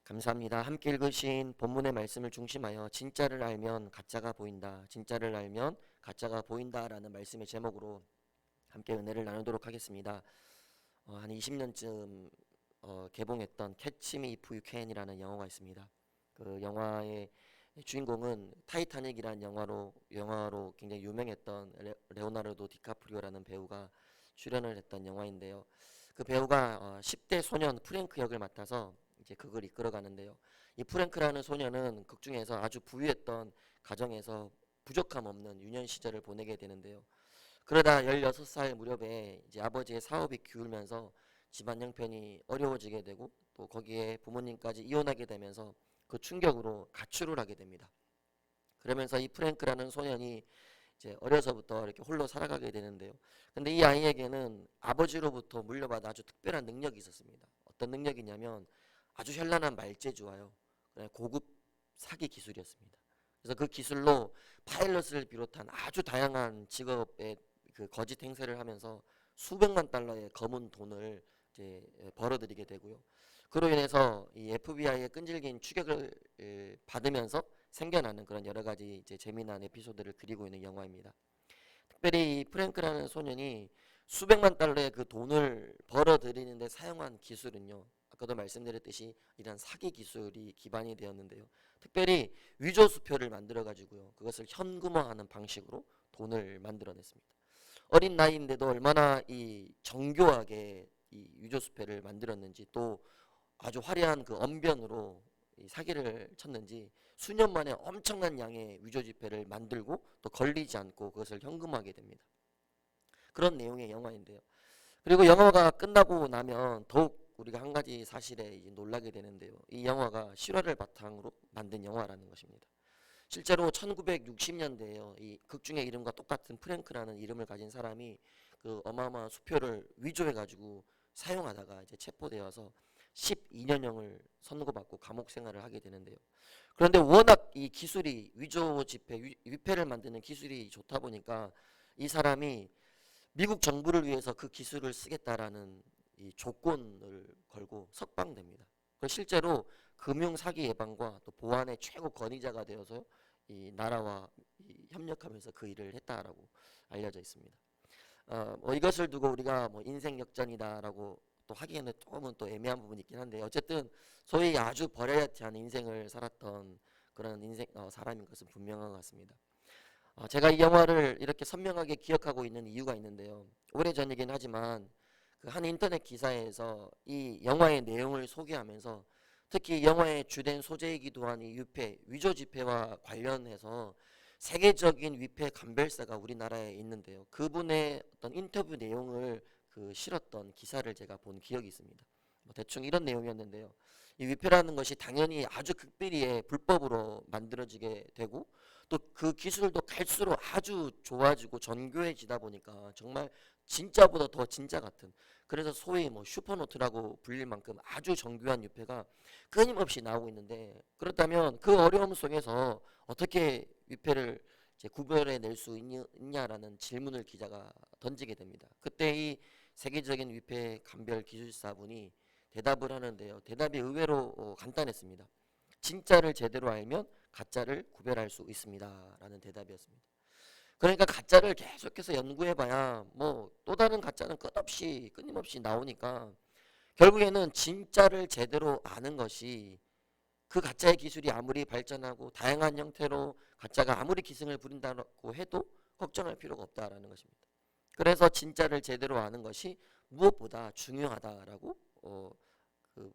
감사합니다. 함께 읽으신 본문의 말씀을 중심하여 진짜를 알면 가짜가 보인다. 진짜를 알면 가짜가 보인다라는 말씀의 제목으로 함께 은혜를 나누도록 하겠습니다. 한 20년쯤 개봉했던 Catch Me If You Can이라는 영화가 있습니다. 그 영화의 주인공은 타이타닉이라는 영화로 굉장히 유명했던 레오나르도 디카프리오라는 배우가 출연을 했던 영화인데요. 그 배우가 10대 소년 프랭크 역을 맡아서 이제 극을 이끌어가는데요. 이 프랭크라는 소년은 극 중에서 아주 부유했던 가정에서 부족함 없는 유년 시절을 보내게 되는데요. 그러다 16살 무렵에 이제 아버지의 사업이 기울면서 집안 형편이 어려워지게 되고 또 거기에 부모님까지 이혼하게 되면서 그 충격으로 가출을 하게 됩니다. 그러면서 이 프랭크라는 소년이 이제 어려서부터 이렇게 홀로 살아가게 되는데요. 근데 이 아이에게는 아버지로부터 물려받은 아주 특별한 능력이 있었습니다. 어떤 능력이냐면 아주 현란한 말재주와요, 고급 사기 기술이었습니다. 그래서 그 기술로 파일럿을 비롯한 아주 다양한 직업에 그 거짓 행세를 하면서 수백만 달러의 검은 돈을 이제 벌어들이게 되고요. 그로 인해서 이 FBI의 끈질긴 추격을 받으면서 생겨나는 그런 여러 가지 이제 재미난 에피소드를 그리고 있는 영화입니다. 특별히 이 프랭크라는 소년이 수백만 달러의 그 돈을 벌어들이는데 사용한 기술은요, 아까도 말씀드렸듯이 이런 사기 기술이 기반이 되었는데요. 특별히 위조 수표를 만들어 가지고요, 그것을 현금화하는 방식으로 돈을 만들어냈습니다. 어린 나이인데도 얼마나 이 정교하게 이 위조 수표를 만들었는지, 또 아주 화려한 그 언변으로 이 사기를 쳤는지 수년 만에 엄청난 양의 위조 지폐를 만들고 또 걸리지 않고 그것을 현금화하게 됩니다. 그런 내용의 영화인데요. 그리고 영화가 끝나고 나면 더욱 우리가 한 가지 사실에 이제 놀라게 되는데요. 이 영화가 실화를 바탕으로 만든 영화라는 것입니다. 실제로 1960년대에요. 이 극중의 이름과 똑같은 프랭크라는 이름을 가진 사람이 그 어마어마한 수표를 위조해 가지고 사용하다가 이제 체포되어서 12년형을 선고받고 감옥 생활을 하게 되는데요. 그런데 워낙 이 기술이 위조 지폐, 위패를 만드는 기술이 좋다 보니까 이 사람이 미국 정부를 위해서 그 기술을 쓰겠다라는 이 조건을 걸고 석방됩니다. 실제로 금융 사기 예방과 또 보안의 최고 권위자가 되어서 이 나라와 협력하면서 그 일을 했다라고 알려져 있습니다. 이것을 두고 우리가 뭐 인생 역전이다라고 또 하기에는 조금은 또 애매한 부분이 있긴 한데, 어쨌든 소위 아주 버라이어티한 인생을 살았던 그런 사람인 것은 분명한 것 같습니다. 제가 이 영화를 이렇게 선명하게 기억하고 있는 이유가 있는데요. 오래전이긴 하지만 그 한 인터넷 기사에서 이 영화의 내용을 소개하면서 특히 영화의 주된 소재이기도 한 이 위조 지폐와 관련해서 세계적인 위패 감별사가 우리나라에 있는데요. 그분의 어떤 인터뷰 내용을 그 실었던 기사를 제가 본 기억이 있습니다. 뭐 대충 이런 내용이었는데요. 이 위패라는 것이 당연히 아주 극비리에 불법으로 만들어지게 되고 또 그 기술도 갈수록 아주 좋아지고 정교해지다 보니까 정말 진짜보다 더 진짜 같은, 그래서 소위 뭐 슈퍼노트라고 불릴 만큼 아주 정교한 위패가 끊임없이 나오고 있는데, 그렇다면 그 어려움 속에서 어떻게 위패를 이제 구별해 낼 수 있냐라는 질문을 기자가 던지게 됩니다. 그때 이 세계적인 위패 감별 기술사분이 대답을 하는데요. 대답이 의외로 간단했습니다. 진짜를 제대로 알면 가짜를 구별할 수 있습니다 라는 대답이었습니다. 그러니까 가짜를 계속해서 연구해봐야 뭐 또 다른 가짜는 끊임없이 나오니까 결국에는 진짜를 제대로 아는 것이, 그 가짜의 기술이 아무리 발전하고 다양한 형태로 가짜가 아무리 기승을 부린다고 해도 걱정할 필요가 없다라는 것입니다. 그래서 진짜를 제대로 아는 것이 무엇보다 중요하다라고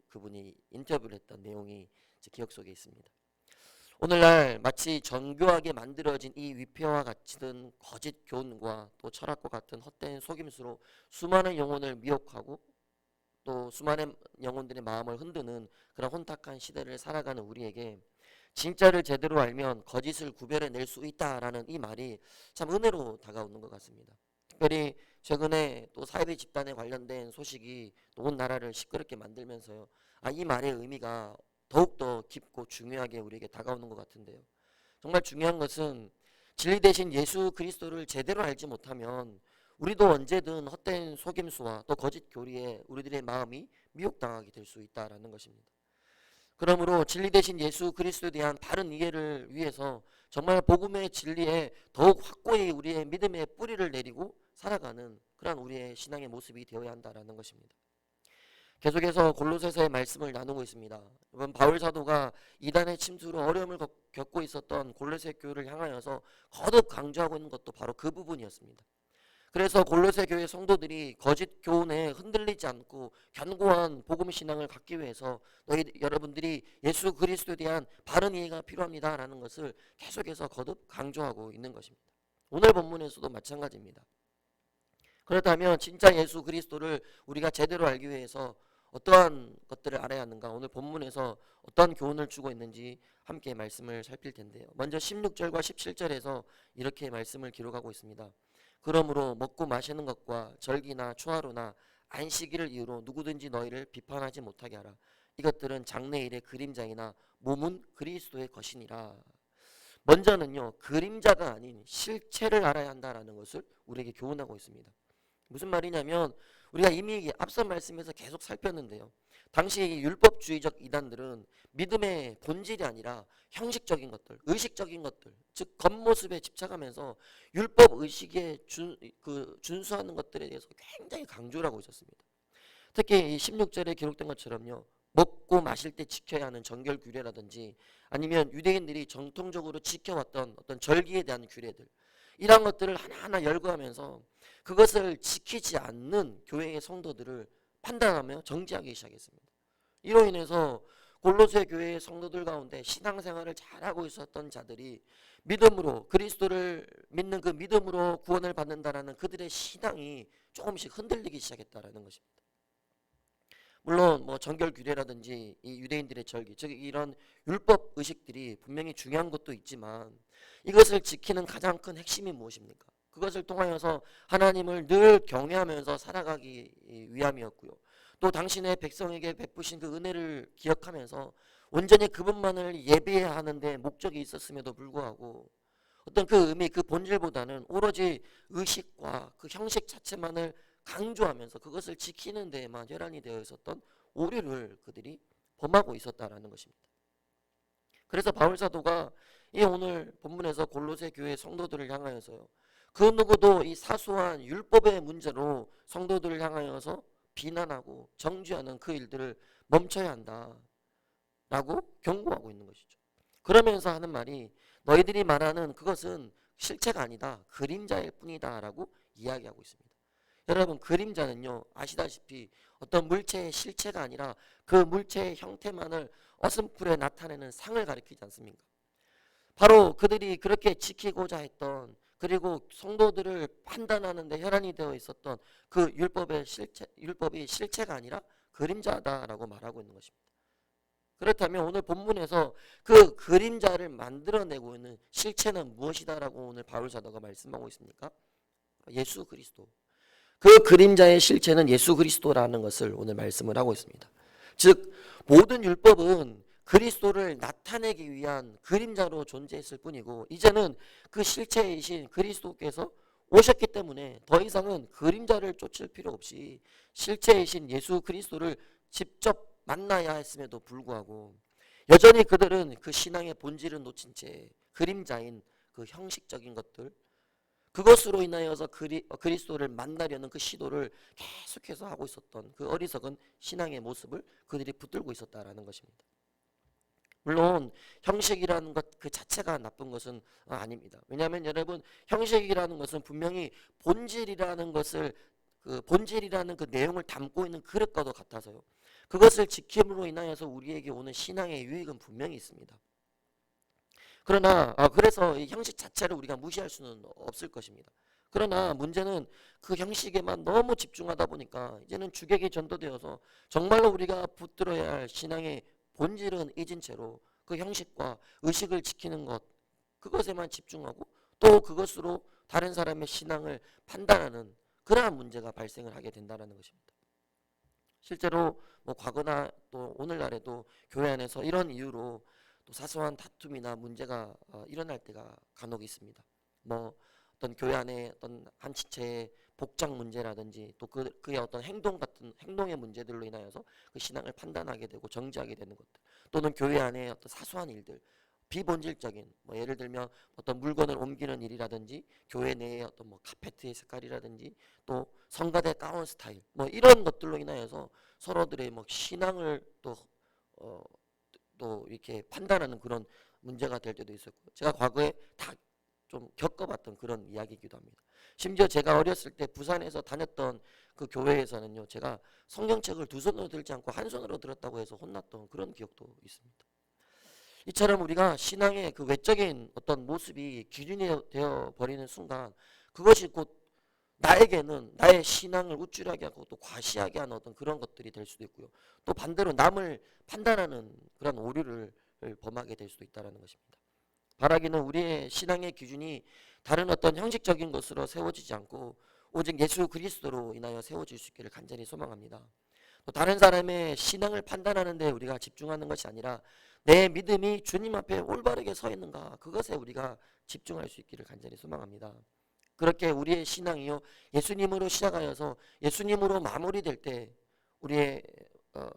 그분이 인터뷰를 했던 내용이 제 기억 속에 있습니다. 오늘날 마치 정교하게 만들어진 이 위패와 같은 거짓 교훈과 또 철학과 같은 헛된 속임수로 수많은 영혼을 미혹하고 또 수많은 영혼들의 마음을 흔드는 그런 혼탁한 시대를 살아가는 우리에게 진짜를 제대로 알면 거짓을 구별해낼 수 있다라는 이 말이 참 은혜로 다가오는 것 같습니다. 특별히 최근에 또 사이비 집단에 관련된 소식이 온 나라를 시끄럽게 만들면서요, 이 말의 의미가 더욱더 깊고 중요하게 우리에게 다가오는 것 같은데요. 정말 중요한 것은 진리 대신 예수 그리스도를 제대로 알지 못하면 우리도 언제든 헛된 속임수와 또 거짓 교리에 우리들의 마음이 미혹당하게 될 수 있다라는 것입니다. 그러므로 진리 대신 예수 그리스도에 대한 바른 이해를 위해서 정말 복음의 진리에 더욱 확고히 우리의 믿음의 뿌리를 내리고 살아가는 그런 우리의 신앙의 모습이 되어야 한다라는 것입니다. 계속해서 골로새서의 말씀을 나누고 있습니다. 이번 바울 사도가 이단의 침투로 어려움을 겪고 있었던 골로새 교회를 향하여서 거듭 강조하고 있는 것도 바로 그 부분이었습니다. 그래서 골로새 교회 성도들이 거짓 교훈에 흔들리지 않고 견고한 복음 신앙을 갖기 위해서 여러분들이 예수 그리스도에 대한 바른 이해가 필요합니다라는 것을 계속해서 거듭 강조하고 있는 것입니다. 오늘 본문에서도 마찬가지입니다. 그렇다면 진짜 예수 그리스도를 우리가 제대로 알기 위해서 어떠한 것들을 알아야 하는가, 오늘 본문에서 어떠한 교훈을 주고 있는지 함께 말씀을 살필 텐데요. 먼저 16절과 17절에서 이렇게 말씀을 기록하고 있습니다. 그러므로 먹고 마시는 것과 절기나 초하루나 안식일을 이유로 누구든지 너희를 비판하지 못하게 하라. 이것들은 장래일의 그림자이나 몸은 그리스도의 것이니라. 먼저는요, 그림자가 아닌 실체를 알아야 한다라는 것을 우리에게 교훈하고 있습니다. 무슨 말이냐면 우리가 이미 앞선 말씀에서 계속 살폈는데요. 당시 율법주의적 이단들은 믿음의 본질이 아니라 형식적인 것들, 의식적인 것들, 즉 겉모습에 집착하면서 율법 의식에 준수하는 것들에 대해서 굉장히 강조를 하고 있었습니다. 특히 이 16절에 기록된 것처럼요. 먹고 마실 때 지켜야 하는 정결 규례라든지 아니면 유대인들이 정통적으로 지켜왔던 어떤 절기에 대한 규례들, 이러한 것들을 하나하나 열거하면서 그것을 지키지 않는 교회의 성도들을 판단하며 정죄하기 시작했습니다. 이로 인해서 골로새 교회의 성도들 가운데 신앙생활을 잘하고 있었던 자들이 믿음으로, 그리스도를 믿는 그 믿음으로 구원을 받는다라는 그들의 신앙이 조금씩 흔들리기 시작했다라는 것입니다. 물론 뭐 정결 규례라든지 이 유대인들의 절기, 즉 이런 율법 의식들이 분명히 중요한 것도 있지만 이것을 지키는 가장 큰 핵심이 무엇입니까? 그것을 통하여서 하나님을 늘 경외하면서 살아가기 위함이었고요. 또 당신의 백성에게 베푸신 그 은혜를 기억하면서 온전히 그분만을 예배해야 하는데 목적이 있었음에도 불구하고 어떤 그 의미, 그 본질보다는 오로지 의식과 그 형식 자체만을 강조하면서 그것을 지키는 데에만 혈안이 되어 있었던 오류를 그들이 범하고 있었다라는 것입니다. 그래서 바울 사도가 이 오늘 본문에서 골로새 교회 성도들을 향하여서요, 그 누구도 이 사소한 율법의 문제로 성도들을 향하여서 비난하고 정죄하는 그 일들을 멈춰야 한다라고 경고하고 있는 것이죠. 그러면서 하는 말이 너희들이 말하는 그것은 실체가 아니다, 그림자일 뿐이다 라고 이야기하고 있습니다. 여러분, 그림자는요, 아시다시피 어떤 물체의 실체가 아니라 그 물체의 형태만을 어슴풀에 나타내는 상을 가리키지 않습니까? 바로 그들이 그렇게 지키고자 했던, 그리고 성도들을 판단하는 데 혈안이 되어 있었던 그 율법이 실체가 아니라 그림자다라고 말하고 있는 것입니다. 그렇다면 오늘 본문에서 그 그림자를 만들어내고 있는 실체는 무엇이다라고 오늘 바울 사도가 말씀하고 있습니까? 예수 그리스도. 그 그림자의 실체는 예수 그리스도라는 것을 오늘 말씀을 하고 있습니다. 즉 모든 율법은 그리스도를 나타내기 위한 그림자로 존재했을 뿐이고 이제는 그 실체이신 그리스도께서 오셨기 때문에 더 이상은 그림자를 쫓을 필요 없이 실체이신 예수 그리스도를 직접 만나야 했음에도 불구하고 여전히 그들은 그 신앙의 본질을 놓친 채 그림자인 그 형식적인 것들, 그것으로 인하여서 그리스도를 만나려는 그 시도를 계속해서 하고 있었던 그 어리석은 신앙의 모습을 그들이 붙들고 있었다라는 것입니다. 물론 형식이라는 것 그 자체가 나쁜 것은 아닙니다. 왜냐하면 여러분, 형식이라는 것은 분명히 본질이라는 것을, 그 본질이라는 그 내용을 담고 있는 그릇과도 같아서요, 그것을 지킴으로 인하여서 우리에게 오는 신앙의 유익은 분명히 있습니다. 그러나 그래서 이 형식 자체를 우리가 무시할 수는 없을 것입니다. 그러나 문제는 그 형식에만 너무 집중하다 보니까 이제는 주객이 전도되어서 정말로 우리가 붙들어야 할 신앙의 본질은 잊은 채로 그 형식과 의식을 지키는 것, 그것에만 집중하고 또 그것으로 다른 사람의 신앙을 판단하는 그러한 문제가 발생을 하게 된다는 것입니다. 실제로 뭐 과거나 또 오늘날에도 교회 안에서 이런 이유로 또 사소한 다툼이나 문제가 일어날 때가 간혹 있습니다. 뭐 어떤 교회 안에 어떤 한 지체에 복장 문제라든지 또 그의 어떤 행동 같은 행동의 문제들로 인하여서 그 신앙을 판단하게 되고 정지하게 되는 것들, 또는 교회 안에 어떤 사소한 일들, 비본질적인 뭐 예를 들면 어떤 물건을 옮기는 일이라든지 교회 내의 어떤 뭐 카페트의 색깔이라든지 또 성가대 가운 스타일 뭐 이런 것들로 인하여서 서로들의 뭐 신앙을 어, 또 이렇게 판단하는 그런 문제가 될 때도 있었고, 제가 과거에 다 좀 겪어봤던 그런 이야기이기도 합니다. 심지어 제가 어렸을 때 부산에서 다녔던 그 교회에서는요, 제가 성경책을 두 손으로 들지 않고 한 손으로 들었다고 해서 혼났던 그런 기억도 있습니다. 이처럼 우리가 신앙의 그 외적인 어떤 모습이 기준이 되어 버리는 순간, 그것이 곧 나에게는 나의 신앙을 우쭐하게 하고 또 과시하게 하는 어떤 그런 것들이 될 수도 있고요. 또 반대로 남을 판단하는 그런 오류를 범하게 될 수도 있다는 것입니다. 바라기는 우리의 신앙의 기준이 다른 어떤 형식적인 것으로 세워지지 않고 오직 예수 그리스도로 인하여 세워질 수 있기를 간절히 소망합니다. 또 다른 사람의 신앙을 판단하는 데 우리가 집중하는 것이 아니라 내 믿음이 주님 앞에 올바르게 서 있는가, 그것에 우리가 집중할 수 있기를 간절히 소망합니다. 그렇게 우리의 신앙이요, 예수님으로 시작하여서 예수님으로 마무리될 때 우리의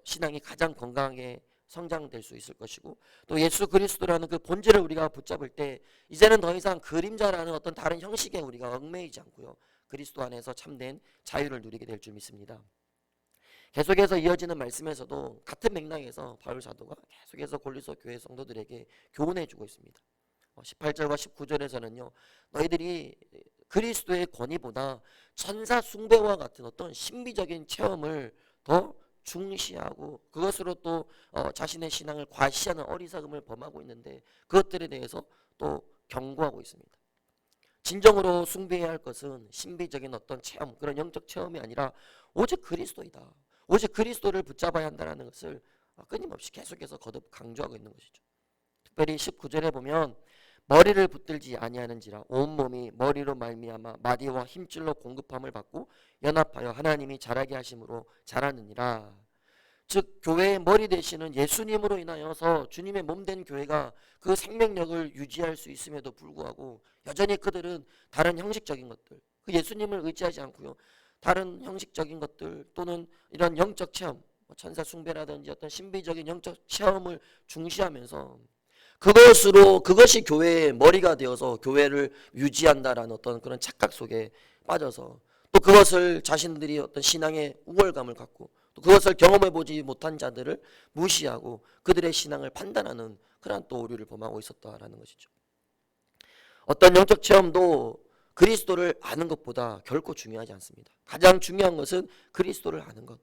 신앙이 가장 건강하게 성장될 수 있을 것이고, 또 예수 그리스도라는 그 본질을 우리가 붙잡을 때 이제는 더 이상 그림자라는 어떤 다른 형식에 우리가 얽매이지 않고요, 그리스도 안에서 참된 자유를 누리게 될 줄 믿습니다. 계속해서 이어지는 말씀에서도 같은 맥락에서 바울 사도가 계속해서 골로새 교회 성도들에게 교훈해 주고 있습니다. 18절과 19절에서는요, 너희들이 그리스도의 권위보다 천사 숭배와 같은 어떤 신비적인 체험을 더 중시하고 그것으로 또 자신의 신앙을 과시하는 어리석음을 범하고 있는데, 그것들에 대해서 또 경고하고 있습니다. 진정으로 숭배해야 할 것은 신비적인 어떤 체험, 그런 영적 체험이 아니라 오직 그리스도이다, 오직 그리스도를 붙잡아야 한다는 것을 끊임없이 계속해서 거듭 강조하고 있는 것이죠. 특별히 19절에 보면 머리를 붙들지 아니하는지라 온몸이 머리로 말미암아 마디와 힘줄로 공급함을 받고 연합하여 하나님이 자라게 하심으로 자라느니라. 즉 교회의 머리 되시는 예수님으로 인하여서 주님의 몸된 교회가 그 생명력을 유지할 수 있음에도 불구하고 여전히 그들은 다른 형식적인 것들, 그 예수님을 의지하지 않고요, 다른 형식적인 것들 또는 이런 영적 체험, 천사 숭배라든지 어떤 신비적인 영적 체험을 중시하면서 그것이 교회의 머리가 되어서 교회를 유지한다라는 어떤 그런 착각 속에 빠져서 또 그것을 자신들이 어떤 신앙의 우월감을 갖고 또 그것을 경험해 보지 못한 자들을 무시하고 그들의 신앙을 판단하는 그러한 또 오류를 범하고 있었다라는 것이죠. 어떤 영적 체험도 그리스도를 아는 것보다 결코 중요하지 않습니다. 가장 중요한 것은 그리스도를 아는 것.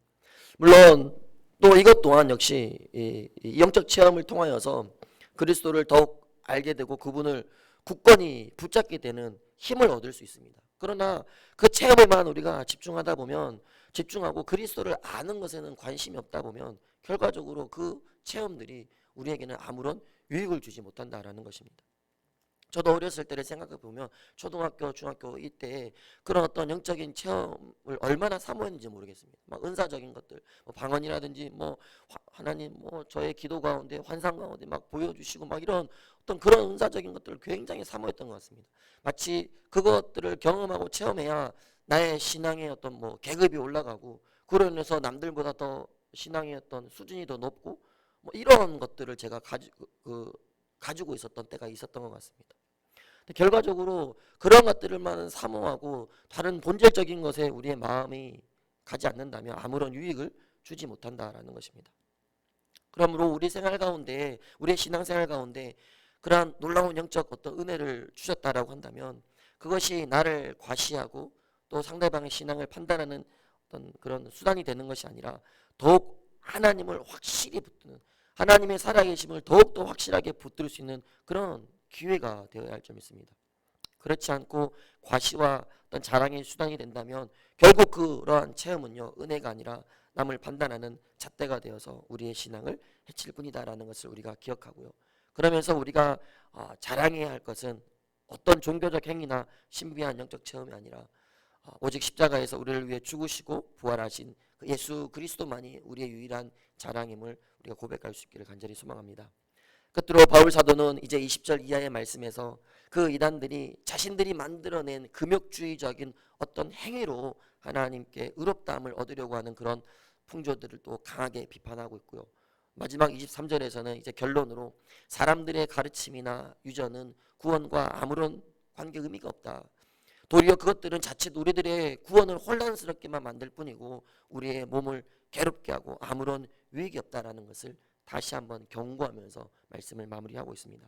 물론 또 이것 또한 역시 이 영적 체험을 통하여서 그리스도를 더욱 알게 되고 그분을 굳건히 붙잡게 되는 힘을 얻을 수 있습니다. 그러나 그 체험에만 우리가 집중하고 그리스도를 아는 것에는 관심이 없다 보면 결과적으로 그 체험들이 우리에게는 아무런 유익을 주지 못한다라는 것입니다. 저도 어렸을 때를 생각해 보면 초등학교, 중학교 이때 그런 어떤 영적인 체험을 얼마나 사모했는지 모르겠습니다. 막 은사적인 것들, 뭐 방언이라든지 뭐 하나님 뭐 저의 기도 가운데 환상 가운데 막 보여주시고 막 이런 어떤 그런 은사적인 것들을 굉장히 사모했던 것 같습니다. 마치 그것들을 경험하고 체험해야 나의 신앙의 어떤 뭐 계급이 올라가고 그로 인해서 남들보다 더 신앙의 어떤 수준이 더 높고 뭐 이런 것들을 제가 가지고 있었던 때가 있었던 것 같습니다. 결과적으로 그런 것들만 사모하고 다른 본질적인 것에 우리의 마음이 가지 않는다면 아무런 유익을 주지 못한다라는 것입니다. 그러므로 우리 생활 가운데, 우리의 신앙생활 가운데 그러한 놀라운 영적 어떤 은혜를 주셨다라고 한다면 그것이 나를 과시하고 또 상대방의 신앙을 판단하는 어떤 그런 수단이 되는 것이 아니라 더욱 하나님을 확실히 붙드는, 하나님의 살아계심을 더욱더 확실하게 붙들 수 있는 그런 기회가 되어야 할 점 있습니다. 그렇지 않고 과시와 어떤 자랑의 수단이 된다면 결국 그러한 체험은요, 은혜가 아니라 남을 판단하는 잣대가 되어서 우리의 신앙을 해칠 뿐이다라는 것을 우리가 기억하고요. 그러면서 우리가 자랑해야 할 것은 어떤 종교적 행위나 신비한 영적 체험이 아니라 오직 십자가에서 우리를 위해 죽으시고 부활하신 그 예수 그리스도만이 우리의 유일한 자랑임을 우리가 고백할 수 있기를 간절히 소망합니다. 끝으로 바울 사도는 이제 20절 이하의 말씀에서 그 이단들이 자신들이 만들어낸 금욕주의적인 어떤 행위로 하나님께 의롭다함을 얻으려고 하는 그런 풍조들을 또 강하게 비판하고 있고요. 마지막 23절에서는 이제 결론으로 사람들의 가르침이나 유전은 구원과 아무런 관계 의미가 없다. 도리어 그것들은 자칫 우리들의 구원을 혼란스럽게만 만들 뿐이고 우리의 몸을 괴롭게 하고 아무런 유익이 없다라는 것을 다시 한번 경고하면서 말씀을 마무리하고 있습니다.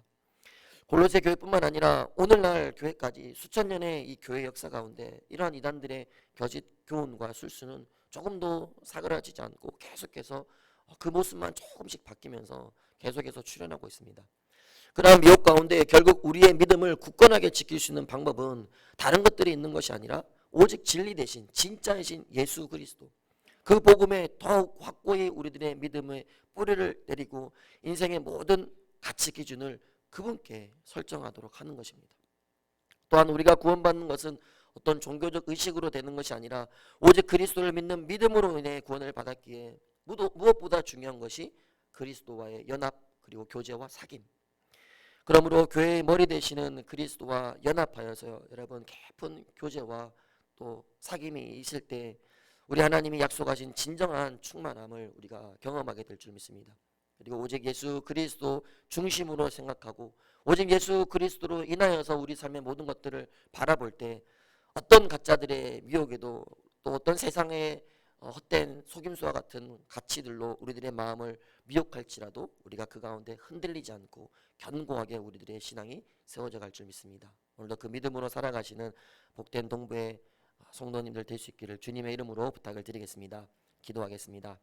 골로새 교회뿐만 아니라 오늘날 교회까지 수천 년의 이 교회 역사 가운데 이러한 이단들의 거짓 교훈과 술수는 조금도 사그라지지 않고 계속해서 그 모습만 조금씩 바뀌면서 계속해서 출현하고 있습니다. 그러한 미혹 가운데 결국 우리의 믿음을 굳건하게 지킬 수 있는 방법은 다른 것들이 있는 것이 아니라 오직 진리 대신 진짜이신 예수 그리스도, 그 복음에 더욱 확고히 우리들의 믿음의 뿌리를 내리고 인생의 모든 가치 기준을 그분께 설정하도록 하는 것입니다. 또한 우리가 구원받는 것은 어떤 종교적 의식으로 되는 것이 아니라 오직 그리스도를 믿는 믿음으로 인해 구원을 받았기에 무엇보다 중요한 것이 그리스도와의 연합 그리고 교제와 사귐. 그러므로 교회의 머리 되시는 그리스도와 연합하여서 여러분 깊은 교제와 또 사귐이 있을 때 우리 하나님이 약속하신 진정한 충만함을 우리가 경험하게 될 줄 믿습니다. 그리고 오직 예수 그리스도 중심으로 생각하고 오직 예수 그리스도로 인하여서 우리 삶의 모든 것들을 바라볼 때 어떤 가짜들의 미혹에도 또 어떤 세상의 헛된 속임수와 같은 가치들로 우리들의 마음을 미혹할지라도 우리가 그 가운데 흔들리지 않고 견고하게 우리들의 신앙이 세워져 갈 줄 믿습니다. 오늘도 그 믿음으로 살아가시는 복된 동부의 성도님들 될 수 있기를 주님의 이름으로 부탁을 드리겠습니다. 기도하겠습니다.